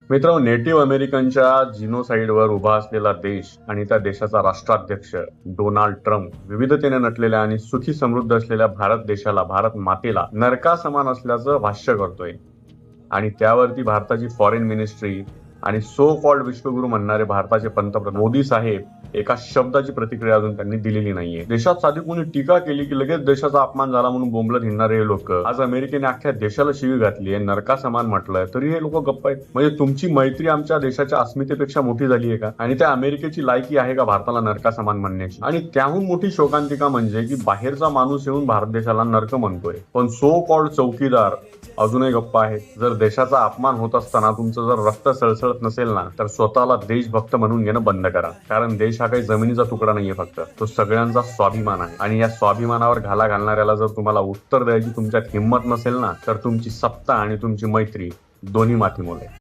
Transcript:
मित्रांनो, नेटिव्ह अमेरिकनच्या जिनोसाइडवर उभा असलेला देश आणि त्या देशाचा राष्ट्राध्यक्ष डोनाल्ड ट्रम्प विविधतेने नटलेल्या आणि सुखी समृद्ध असलेल्या भारत देशाला, भारत मातेला नरका समान असल्याचं भाष्य करतोय. आणि त्यावरती भारताची फॉरेन मिनिस्ट्री आणि सो कॉल्ड विश्वगुरु म्हणणारे भारताचे पंतप्रधान मोदी साहेब एका शब्दाची प्रतिक्रिया अजून त्यांनी दिलेली नाहीये. देशात साधी कोणी टीका केली की लगेच देशाचा अपमान झाला म्हणून बोंबलत हिंडणारे हे लोक, आज अमेरिकेने अख्ख्या देशाला शिवी घातली आहे, नरका समान म्हटलंय, तरी हे लोक गप्प आहेत. म्हणजे तुमची मैत्री आमच्या देशाच्या अस्मितेपेक्षा मोठी झाली आहे का? आणि त्या अमेरिकेची लायकी आहे का भारताला नरका समान म्हणण्याची? आणि त्याहून मोठी शोकांतिका म्हणजे की बाहेरचा माणूस येऊन भारत देशाला नरक म्हणतोय, पण सो कॉल्ड चौकीदार अजूनही गप्प आहे. जर देशाचा अपमान होत असताना तुमचं जर रक्त सळसळत नसेल ना, तर स्वतःला देशभक्त म्हणून घेणं बंद करा. कारण देश हा काही जमिनीचा तुकडा नाहीये, फक्त तो सगळ्यांचा स्वाभिमान आहे. आणि या स्वाभिमानावर घाला घालणाऱ्याला जर तुम्हाला उत्तर द्यायची तुमच्यात हिंमत नसेल ना, तर तुमची सत्ता आणि तुमची मैत्री दोन्ही मातीमोल आहे.